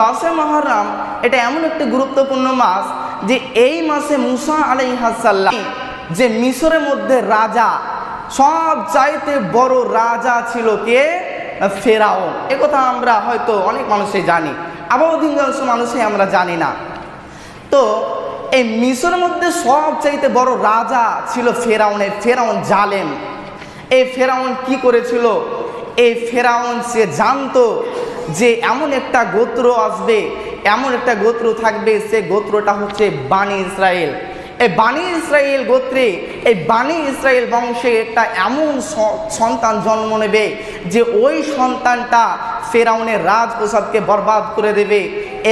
মাসে মুহররম এটা এমন একটি গুরুত্বপূর্ণ মাস যে এই মাসে মুসা আলাইহিস সালাম যে মিশরের মধ্যে রাজা, সব চাইতে বড় রাজা ছিল কে? ফেরাউন। একথা আমরা হয়তো অনেক মানুষই জানি, আবার অধিকাংশ মানুষই আমরা জানি না। তো এই মিশরের মধ্যে সব চাইতে বড় রাজা ছিল ফেরাউন। ফেরাউন জালেম। এই ফেরাউন কি করেছিল? এই ফেরাউন সে জানতো যে এমন একটা গোত্র আসবে, এমন একটা গোত্র থাকবে, সে গোত্রটা হচ্ছে বানি ইসরায়েল। এই বানি ইসরায়েল গোত্রে, এই বানি ইসরায়েল বংশে একটা এমন সন্তান জন্ম নেবে যে ওই সন্তানটা ফেরাউনের রাজপ্রাসাদকে বরবাদ করে দেবে।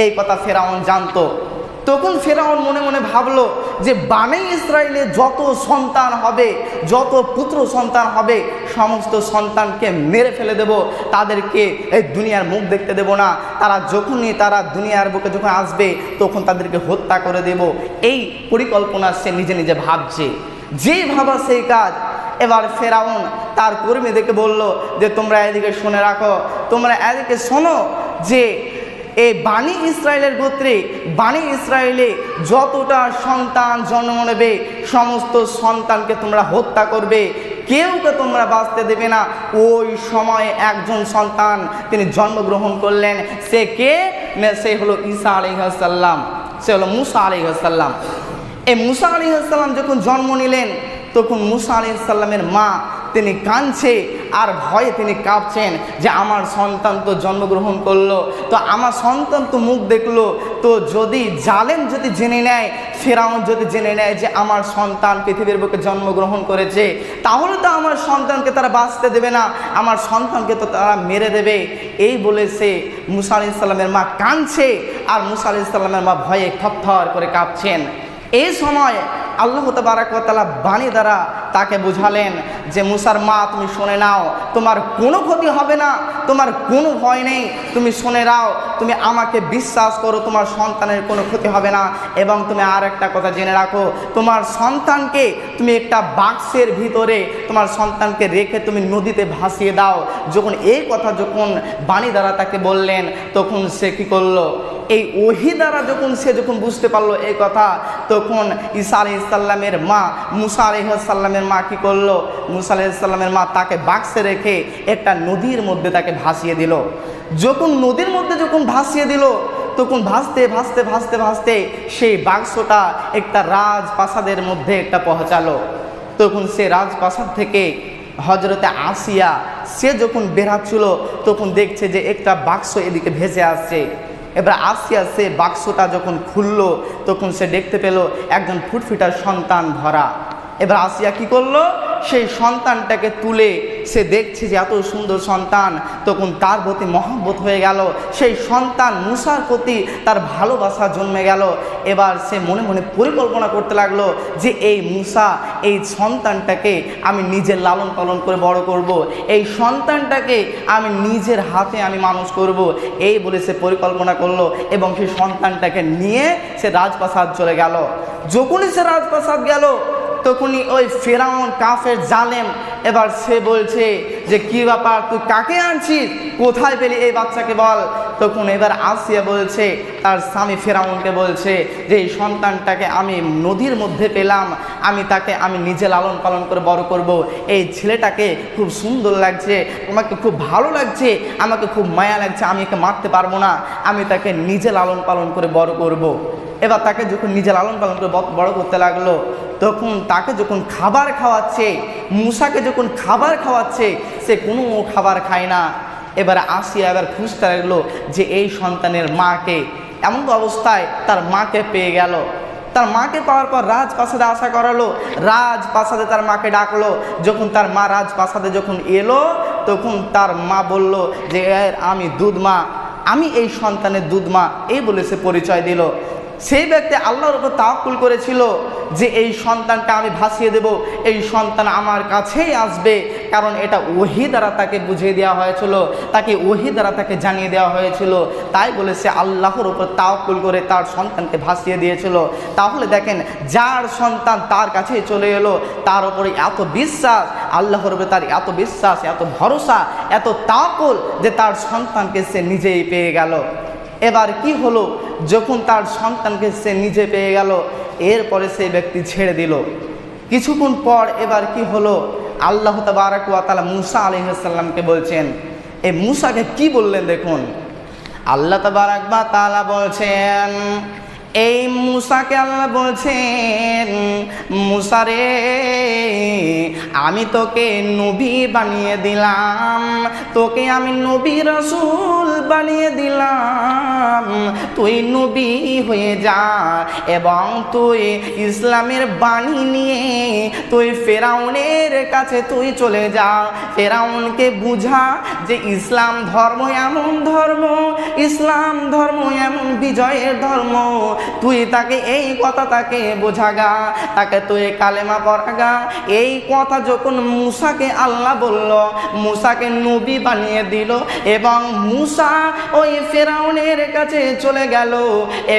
এই কথা ফেরাউন জানতো। তখন ফেরাউন মনে মনে ভাবলো যে বানি ইসরায়েলে যত সন্তান হবে, যত পুত্র সন্তান হবে, সমস্ত সন্তানকে মেরে ফেলে দেব, তাদেরকে এই দুনিয়ার মুখ দেখতে দেব না। তারা দুনিয়ার বুকে যখন আসবে তখন তাদেরকে হত্যা করে দেব। এই পরিকল্পনা সে নিজে নিজে ভাবছে। যে ভাবা সেই কাজ। এবার ফেরাউন তার কর্মীদেরকে বলল যে তোমরা এদিকে শুনে রাখো, তোমরা এদিকে শোনো যে এই বানি ইসরায়েলের গোত্রে, বানি ইসরায়েলে যতটা সন্তান জন্ম নেবে সমস্ত সন্তানকে তোমরা হত্যা করবে, কেউকে তোমরা বাঁচতে দেবে না। ওই সময়ে একজন সন্তান তিনি জন্মগ্রহণ করলেন। সে কে? সে হলো ঈসা আলাইহিস সালাম, সে হলো মুসা আলাইহিস সালাম। এই মুসা আলাইহিস সালাম যখন জন্ম নিলেন তখন মুসা আলাইহিস সালামের মা তিনি কাঁদছে আর ভয়ে তিনি কাঁপছেন যে আমার সন্তান তো জন্মগ্রহণ করলো, তো আমার সন্তান তো মুখ দেখলো, তো যদি জালেম যদি জেনে নেয়, ফেরাউন যদি জেনে নেয় যে আমার সন্তান পৃথিবীর বুকে জন্মগ্রহণ করেছে, তাহলে তো আমার সন্তানকে তারা বাঁচতে দেবে না, আমার সন্তানকে তো তারা মেরে দেবে। এই বলে সে মুসা আলাইহিস সালামের মা কাঁদছে আর মুসা আলাইহিস সালামের মা ভয়ে থরথর করে কাঁপছেন। এই সময় আল্লাহ তাবারক ওয়া তাআলা বাণী দ্বারা তাকে বুঝালেন যে মুসার মা, তুমি শুনে নাও, তোমার কোনো ক্ষতি হবে না, তোমার কোনো ভয় নেই, তুমি শুনে নাও, তুমি আমাকে বিশ্বাস করো, তোমার সন্তানের কোনো ক্ষতি হবে না। এবং তুমি আর একটা কথা জেনে রাখো, তোমার সন্তানকে তুমি একটা বাক্সের ভিতরে তোমার সন্তানকে রেখে তুমি নদীতে ভাসিয়ে দাও। যখন এই কথা যখন বাণী দ্বারা তাকে বললেন তখন সে কী করলো? এই ওহী দ্বারা যখন বুঝতে পারলো এই কথা, তখন ঈসা আলাইহিস সালামের মা, মুসা আলাইহিস সালামের মা কী করলো? মুসা আলাইহিস সালামের মা তাকে বাক্সে রেখে একটা নদীর মধ্যে তাকে ভাসিয়ে দিল। যখন নদীর মধ্যে ভাসিয়ে দিল তখন ভাসতে ভাসতে ভাসতে ভাসতে সেই বাক্সটা একটা রাজপ্রাসাদের মধ্যে একটা পৌঁছালো। তখন সে রাজপ্রাসাদ থেকে হযরতে আসিয়া সে যখন বেরাচ্ছিল তখন দেখছে যে একটা বাক্স এদিকে ভেসে আসছে। এবার আসিয়া সে বাক্সটা যখন খুললো তখন সে দেখতে পেল একজন ফুটফুটার সন্তান ভরা। এবার আসিয়া কি করলো? সেই সন্তানটাকে তুলে সে দেখছে যে এত সুন্দর সন্তান, তখন তার প্রতি মহব্বত হয়ে গেল, সেই সন্তান মুসার প্রতি তার ভালোবাসা জন্মে গেল। এবার সে মনে মনে পরিকল্পনা করতে লাগলো যে এই মুসা, এই সন্তানটাকে আমি নিজের লালন পালন করে বড় করব, এই সন্তানটাকে আমি নিজের হাতে আমি মানুষ করব। এই বলে সে পরিকল্পনা করলো এবং সেই সন্তানটাকে নিয়ে সে রাজপ্রাসাদ চলে গেল। যখনই সে রাজপ্রাসাদ গেল তখনই ওই ফেরাউন কাফের জালেম এবার সে বলছে যে কি ব্যাপার, তুই কাকে আনছিস, কোথায় পেলি এই বাচ্চাকে বল। তখন এবার আসিয়া বলছে, তার স্বামী ফেরাউনকে বলছে যে এই সন্তানটাকে আমি নদীর মধ্যে পেলাম, আমি নিজে লালন পালন করে বড় করব। এই ছেলেটাকে খুব সুন্দর লাগছে, আমাকে খুব ভালো লাগছে, আমাকে খুব মায়া লাগছে, আমি একে মারতে পারবো না, আমি তাকে নিজে লালন পালন করে বড় করব। এবার তাকে যখন নিজে লালন পালন করে বড় করতে লাগলো তখন তাকে যখন খাবার খাওয়াচ্ছে, মুসাকে যখন খাবার খাওয়াচ্ছে, সে কোনো খাবার খায় না। এবার আসিয়া এবার খুঁজতে লাগলো যে এই সন্তানের মাকে। এমন তো অবস্থায় তার মাকে পেয়ে গেল। তার মাকে পাওয়ার পর রাজপ্রাসাদে আশা করালো, রাজপ্রাসাদে তার মাকে ডাকলো। যখন তার মা রাজপ্রাসাদে যখন এলো তখন তার মা বলল যে আমি দুধমা, আমি এই সন্তানের দুধমা, এই বলে সে পরিচয় দিল। সেই ব্যক্তি আল্লাহর উপর তাওয়াক্কুল করেছিল যে এই সন্তানটা আমি ভাসিয়ে দেব, এই সন্তান আমার কাছেই আসবে, কারণ এটা ওহী দ্বারা তাকে বুঝিয়ে দেওয়া হয়েছিল, তাকে ওহী দ্বারা তাকে জানিয়ে দেওয়া হয়েছিল। তাই বলে সে আল্লাহর উপর তাওয়াক্কুল করে তার সন্তানকে ভাসিয়ে দিয়েছিল। তাহলে দেখেন, যার সন্তান তার কাছেই চলে এলো, তার উপরে এত বিশ্বাস, আল্লাহর উপরে তার এত বিশ্বাস, এত ভরসা, এত তাওয়াক্কুল যে তার সন্তানকে সে নিজেই পেয়ে গেল। এবার কি হলো, যখন তার সন্তানকে সে নিজে পেয়ে গেল, এরপরে সেই ব্যক্তি ছেড়ে দিল। কিছুক্ষণ পর এবার কি হলো, আল্লাহ তাবারাক ওয়া তাআলা মুসা আলাইহিস সালামকে বলছেন, এই মুসাকে কি বললেন দেখুন। আল্লাহ তাবারাক ওয়া তাআলা বলছেন, এই মুসাকে আল্লাহ বলছেন, মুসা রে, আমি তোকে নবী বানিয়ে দিলাম, তোকে আমি নবী রাসূল বানিয়ে দিলাম, তুই নবী হয়ে যা এবং তুই ইসলামের বাণী নিয়ে তুই ফেরাউনের কাছে তুই চলে যা, ফেরাউনকে বুঝা যে ইসলাম ধর্ম এমন ধর্ম, ইসলাম ধর্ম এমন বিজয়ের ধর্ম, তুই তাকে এই কথা তাকে বোঝাগা, তাকে তুই কালেমা পড়াগা। এই কথা যখন মুসাকে আল্লাহ বলল, মুসাকে নবী বানিয়ে দিল এবং মুসা ওই ফেরাউনের কাছে চলে গেল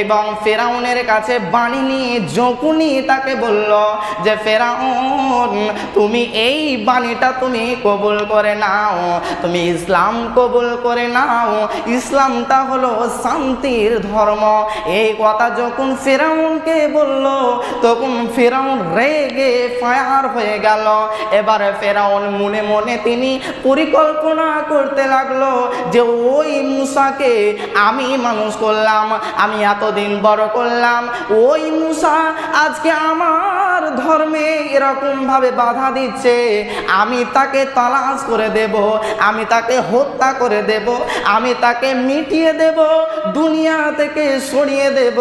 এবং ফেরাউনের কাছে বাণী নিয়ে যখনই তাকে বলল যে ফেরাউন, তুমি এই বাণীটা তুমি কবুল করে নাও, তুমি ইসলাম কবুল করে নাও, ইসলামটা হলো শান্তির ধর্ম। এই কথা যখন ফেরাউনকে বলল, তখন ফেরাউন রেগে ফায়ার হয়ে গেল। এবারে ফেরাউন মনে মনে তিনি পরিকল্পনা করতে লাগলো যে ওই মুসাকে আমি মানুষ করলাম, আমি এতদিন বড় করলাম, ওই মুসা আজকে আমার ধর্মে এরকম ভাবে বাধা দিচ্ছে, আমি তাকে তালাশ করে দেব, আমি তাকে হত্যা করে দেব, আমি তাকে মিটিয়ে দেব, দুনিয়া থেকে সরিয়ে দেব।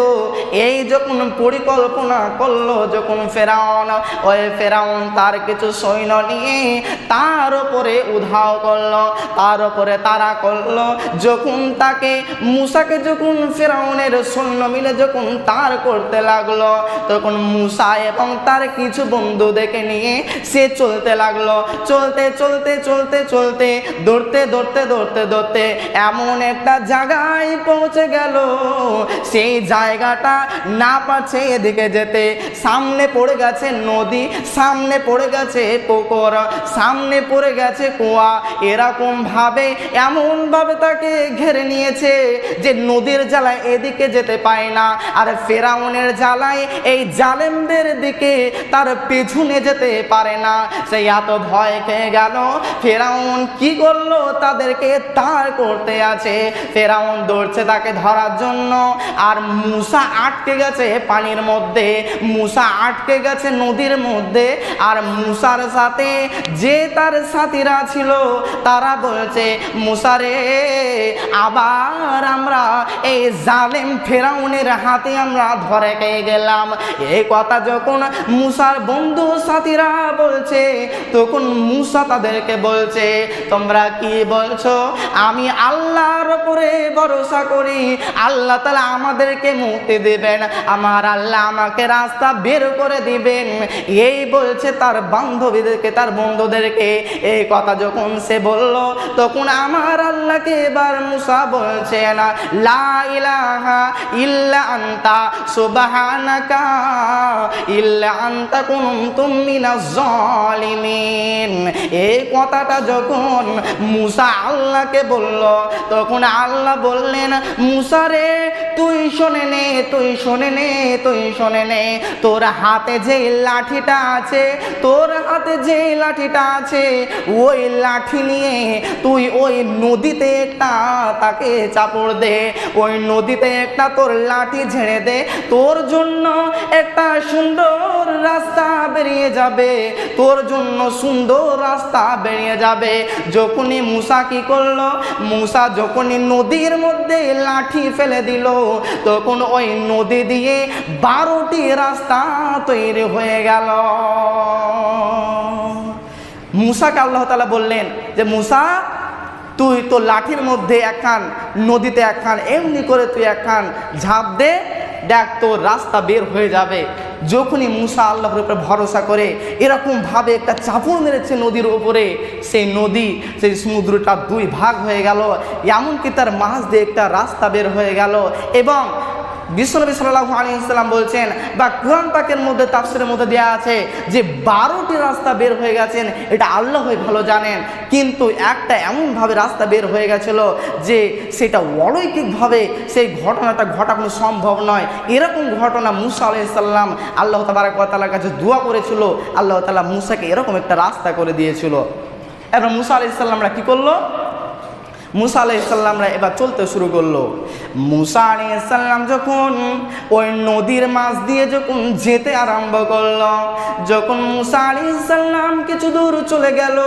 এই যখন পরিকল্পনা করলো, যখন ফেরাউন, ওই ফেরাউন তার কিছু সৈন্য নিয়ে তার উপরে উধাও করলো, তার উপরে তারা করলো। যখন তাকে মুসাকে যখন ফেরাউনের সৈন্য মিলে যখন তার করতে লাগলো, তখন মুসা এবং তার কিছু বন্ধু দেখে নিয়ে সে চলতে লাগলো। চলতে চলতে চলতে চলতে দৌড়তে দৌড়তে দৌড়তে দৌড়তে এমন একটা জায়গায় পৌঁছে গেল, সেই জায়গাটা না পারছে এদিকে যেতে, সামনে পড়ে গেছে নদী, সামনে পড়ে গেছে পুকুর, সামনে পড়ে গেছে কুয়া, এরকম ভাবে এমন ভাবে তাকে ঘিরে নিয়েছে যে নদীর জ্বালায় এদিকে যেতে পায় না, আর ফেরাউনের জ্বালায় এই জালেমদের দিকে তার পেছনে যেতে পারে না। সে এত ভয় খেয়ে গেল, ফেরাউন কি করলো, তাদেরকে তার করতে আছে। ফেরাউন দৌড়ছে তাকে ধরার জন্য, আর মুসা আটকে গেছে পানির মধ্যে, মুসা আটকে গেছে নদীর মধ্যে। আর মুসার সাথে যে তার সাথীরা ছিল তারা বলছে, মুসা রে, আবার আমরা এই জালেম ফেরাউনের হাতে আমরা ধরে খেয়ে গেলাম। এই কথা যখন মুসার বন্ধু সাথীরা বলছে, তখন মুসা তাদেরকে বলছে, তোমরা কি বলছো? আমি আল্লাহর উপরে ভরসা করি, আল্লাহ তাআলা আমাদেরকে মুক্তি দিবেন, আমার আল্লাহ আমাকে রাস্তা বের করে দিবেন। এই বলছে তার বান্ধবীদেরকে, তার বন্ধুদেরকে। এই কথা যখন সে বলল, তখন আমার আল্লাহকে এবার মুসা বলছেন, লা ইলাহা ইল্লা আনতা সুবহানাকা ইল্লা আনতা কুনতু মিনাজ জালিমিন। এই কথাটা যখন মুসা আল্লাহকে বলল, তখন আল্লাহ বললেন, মুসা রে, তুই শোনে নে, তুই শোনে নে, তুই শোনে নে, তোর হাতে যে লাঠিটা আছে, তোর হাতে যে লাঠিটা আছে, ওই লাঠি নিয়ে তুই ওই নদীতে একটা তাকে চাপড় দে, ওই নদীতে একটা তোর লাঠি ঝেড়ে দে, তোর জন্য একটা সুন্দর রাস্তা বেরিয়ে যাবে, তোর জন্য সুন্দর রাস্তা বেরিয়ে যাবে। যখনই মুসা কি করলো, মুসা যখনই নদীর মধ্যে লাঠি ফেলে দিল, তখন ওই নদী দিয়ে 12টি রাস্তা তৈরি হয়ে গেল। মুসাকে আল্লাহ তাআলা বললেন যে, মুসা, তুই তো লাঠির মধ্যে একখান, নদীতে একখান, এমনি করে তুই একখান ঝাঁপ দে, দেখ তোর রাস্তা বের হয়ে যাবে। যখনই মুসা আল্লাহর উপরে ভরসা করে এরকম ভাবে একটা চাপড় মেরেছে নদীর উপরে, সেই নদী, সেই সমুদ্রটা 2 ভাগ হয়ে গেল, এমনকি তার মাঝ দিয়ে একটা রাস্তা বের হয়ে গেল। এবং বিশ্বনবী সাল্লাল্লাহু আলাইহি ওয়াসাল্লাম বলছেন, বা কোরআন পাকের মধ্যে তাফসীরের মধ্যে দেওয়া আছে যে 12টি রাস্তা বের হয়ে গেছেন, এটা আল্লাহই ভালো জানেন। কিন্তু একটা এমনভাবে রাস্তা বের হয়ে গেছিল যে সেটা অলৌকিকভাবে সেই ঘটনাটা ঘটানো সম্ভব নয়। এরকম ঘটনা মুসা আলাইহিস সালাম আল্লাহ তাবারক ওয়া তাআলার কাছে দোয়া করেছিল, আল্লাহ তাআলা মুসাকে এরকম একটা রাস্তা করে দিয়েছিল। এবার মুসা আলাইহিস সালামরা কি করলো? মুসা আলাইহিস সালামরা এবার চলতে শুরু করলো। মুসা আলাইহিস সালাম যখন ওই নদীর মাছ দিয়ে যখন যেতে আরম্ভ করলো, যখন মুসা আলাইহিস সালাম কিছু দূর চলে গেল,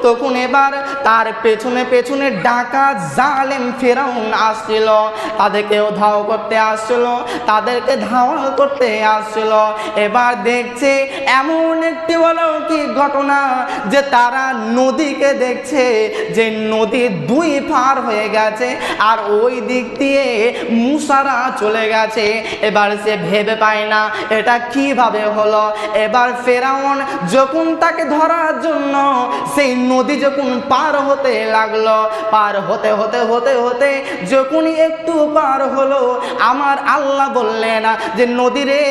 তখন এবার তার পেছনে পেছনে ডাকাত জালেম ফেরাউন আসছিল, তাদেরকে ধাও করতে আসছিল, তাদেরকে ধাওয়া করতে আসছিল। এবার দেখছে এমন একটি অলৌকিক ঘটনা যে তারা নদীকে দেখছে যে নদী দুই পার হয়ে গেছে আর ওই দিক দিয়ে মুসারা চলে গেছে। এবার সে ভেবে পায় না এটা কিভাবে হলো। এবার ফেরাউন যখন তাকে ধরার জন্য সেই নদী যখন পার হতে লাগলো, পার হতে হতে হতে হতে যখন একটু পার হলো, আমার আল্লাহ বললেন যে নদী রে,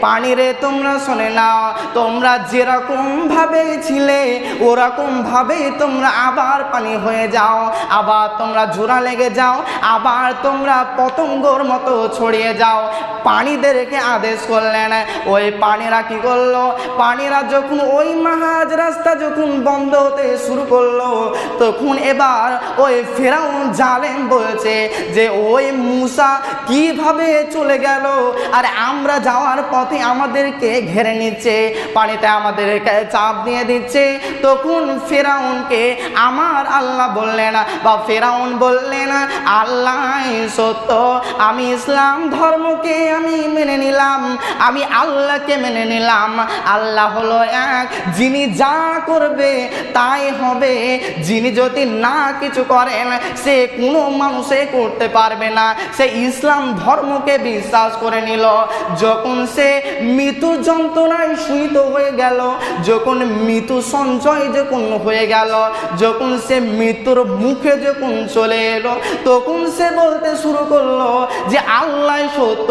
পানি রে, তোমরা শুনে নাও, তোমরা যেরকম ভাবে ছিলে ওরকম ভাবেই তোমরা আবার পানি হয়ে যাও, আবার তোমরা জোড়া লেগে যাও, আবার তোমরা পতঙ্গর মতো ছড়িয়ে যাও। পানিদেরকে আদেশ করলেন। ওই পানিরা কি করলো? পানিরা যখন ওই মাহাজ রাস্তা যখন বন্ধ হতে শুরু করলো, তখন এবার ওই ফেরাউন জালেম বলছে যে ওই মুসা কিভাবে চলে গেল আর আমরা যাওয়ার পথে আমাদেরকে ঘেরে নিচ্ছে, পানিতে আমাদেরকে চাপ দিয়ে দিচ্ছে। তখন ফেরাউনকে আমার আল্লাহ বললেন, বা ফেরাউন বললেন, আল্লাহ সত্য, আমি ইসলাম ধর্মকে আমি মেনে নিলাম, আমি আল্লাহকে মেনে নিলাম। আল্লাহ হলো এক, যিনি যা করবে তাই হবে, যিনি যদি না কিছু করেন সে কোনো মানুষে করতে পারবে না। সে ইসলাম ধর্মকে বিশ্বাস করে নিল। যখন সে মৃত্যুর যন্ত্রণায় শুইত হয়ে গেল, যখন মৃত্যু সঞ্চয় যখন হয়ে গেল, যখন সে মৃত্যুর মুখে যখন চলে এলো, তখন সে বলতে শুরু করলো যে আল্লাহ সত্য,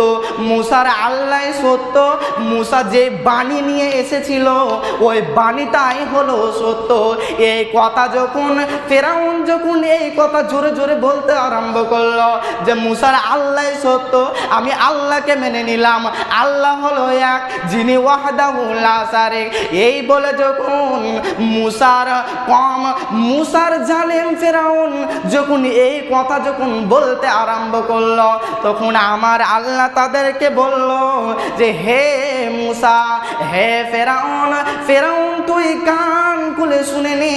মুসার আল্লাহ সত্য, মুসা যে বাণী নিয়ে এসেছিল ওই বাণীটাই হলো সত্য। এই কথা যখন ফেরাউন যখন এই কথা জোরে জোরে বলতে আরম্ভ করলো যে মুসার আল্লাহ সত্য, আমি আল্লাহকে মেনে নিলাম, আল্লাহ হলো এক, যিনি ওয়াহদাহু লা শারীক, এই বলে যখন মুসার জালেম ফেরাউন যখন এই কথা যখন বলতে আরম্ভ করলো, তখন আমার আল্লাহ তাদেরকে বলল যে হে মুসা, হে ফেরাউন, ফেরাউন তুই কান খুলে শুনে নে,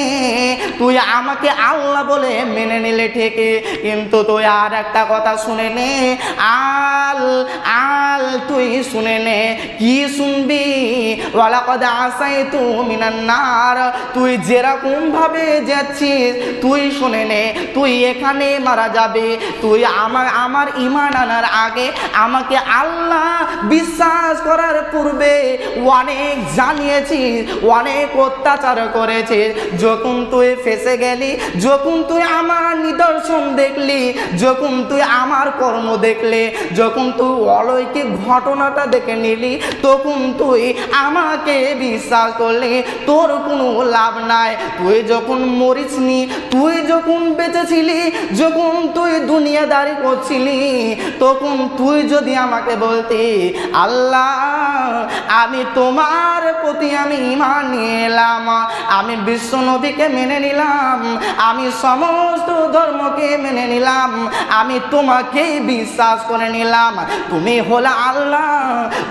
তুই আমাকে আল্লাহ বলে মেনে নিলে ঠিকই, কিন্তু তুই আর একটা কথা শুনে নে, তুই শুনে নে। কি শুনবি? ওয়ালাকাদ আসাইতু মিনান নার, তুই যেরকম ভাবে যাচ্ছিস তুই শুনে নে, তুই এখানে মারা যাবে। তুই আমার ঈমান আনার আগে, আমাকে আল্লাহ বিশ্বাস করার পূর্বে অনেক জানিয়েছিস, অনেক অত্যাচার করেছিস। যখন তুই ফেসে গেলি, যখন তুই আমার নিদর্শন দেখলি, যখন তুই আমার কর্ম দেখলি, যখন তুই অলৌকিক ঘটনাটা দেখে নিলি, তখন তুই আমাকে বিশ্বাস করলি। তোর কোনো লাভ নাই। তুই যখন মরিসনি, তুই যখন বেঁচেছিলি, যখন তুই দুনিয়াদারি করছিলি, তখন তুই যদি আমাকে বলতি আল্লাহ আমি তোমার প্রতি আমি ঈমান নিয়ে এলাম, আমি বিশ্ব নবীকে মেনে নিলাম, আমি সমস্ত ধর্মকে মেনে নিলাম, আমি তোমাকেই বিশ্বাস করে নিলাম, তুমি হলা আল্লাহ,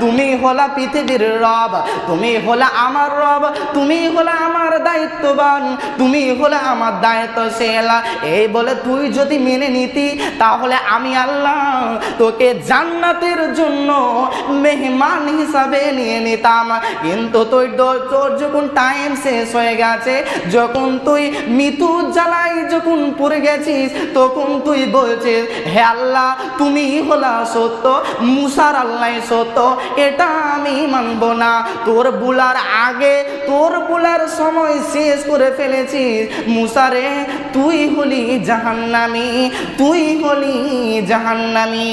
তুমি হলা পৃথিবীর রব, তুমি হলা আমার রব, তুমি হলা আমার দায়িত্ববান, তুমি হলা আমার দায়িত্বশীল। এই বলে তুই যদি মেনে নিতি, তাহলে আমি আল্লাহ তোকে জান্নাতের জন্য মেহমান হিসাবে নিয়ে নিতাম। কিন্তু তোর যখন টাইম শেষ হয়ে গেছে, যখন তুই মৃত্যু জ্বালাই যখন পড়ে গেছিস, তখন তুই বলছিস হে আল্লাহ তুমি হলা সত্য, মুসার আল্লাহ সত্য, এটা আমি মানব না। তোর বলার আগে, তোর বলার সময় শেষ করে ফেলেছিস। মুসারে তুই হলি জাহান্নামী, তুই হলি জাহান্নামী।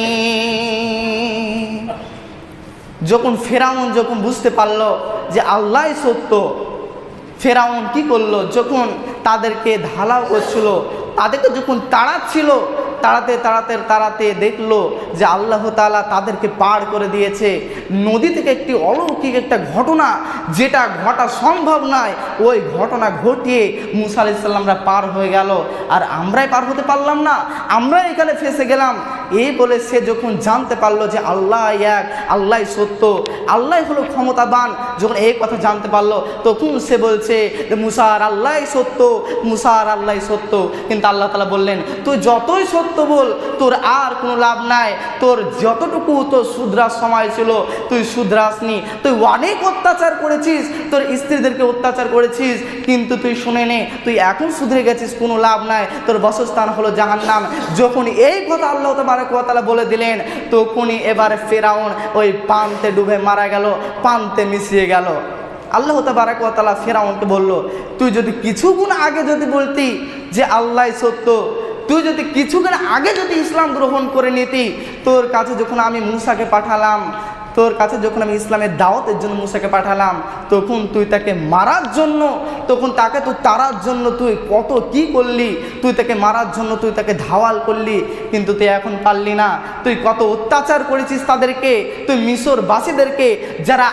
যখন ফেরাউন যখন বুঝতে পারলো যে আল্লাহ সত্য, ফেরাউন কি করলো, যখন তাদেরকে ঢালাও করছিল, তাদেরকে যখন তাড়াচ্ছিল, তাড়াতে দেখলো যে আল্লাহ তাআলা তাদেরকে পার করে দিয়েছে। নদী থেকে একটি অলৌকিক একটা ঘটনা, যেটা ঘটা সম্ভব নয়, ওই ঘটনা ঘটিয়ে মুসা আলাইহিস সালামরা পার হয়ে গেল। আর আমরাই পার হতে পারলাম না, আমরাই এখানে ফেসে গেলাম। এই বলে সে যখন জানতে পারলো যে আল্লাহ এক, আল্লাহ সত্য, আল্লাহ হলো ক্ষমতাবান, যখন এই কথা জানতে পারলো, তখন সে বলছে যে মুসার আল্লাহ সত্য, মুসার আল্লাহ সত্য। কিন্তু আল্লাহ তাআলা বললেন তুই যতই সত্য বল, তোর আর কোনো লাভ নাই। তোর যতটুকু তোর শুধরার সময় ছিল তুই শুধরাসনি, তুই অনেক অত্যাচার করেছিস, তোর স্ত্রীদেরকে অত্যাচার করেছিস, কিন্তু তুই শুনে নে, তুই এখন শুধরে গেছিস, কোনো লাভ নাই, তোর বাসস্থান হলো জাহান্নাম। যখন এই কথা আল্লাহ তাবারক ওয়া তাআলা বলে দিলেন, তখনই এবারে ফেরাউন ওই পান্তে ডুবে মারা গেল, পান্তে মিশিয়ে গেল। আল্লাহ তাবারক ওয়া তাআলা ফেরাউনকে বলল তুই যদি কিছুক্ষণ আগে যদি বলতি যে আল্লাহ সত্য, তুই যদি কিছুক্ষণ আগে যদি ইসলাম গ্রহণ করে নিতি, তোর কাছে যখন আমি মুসাকে পাঠালাম, তোর কাছে যখন আমি ইসলামের দাওয়াতের জন্য মুসাকে পাঠালাম, তখন তুই তাকে মারার জন্য, তখন তাকে তুই তাড়ার জন্য তুই কত কি করলি, তুই তাকে মারার জন্য তুই তাকে ধাওয়াল করলি, কিন্তু তুই এখন পারলি না। তুই কত অত্যাচার করেছিস তাদেরকে, তুই মিশরবাসীদেরকে, যারা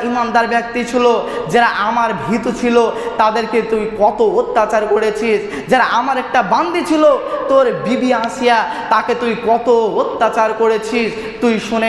ইমানদার ব্যক্তি ছিল, যারা আমার ভীত ছিল, তাদেরকে তুই কত অত্যাচার করেছিস। যারা আমার একটা বান্দি ছিল তোর বিবি আসিয়া, তাকে তুই কত অত্যাচার করেছিস। তুই শুনে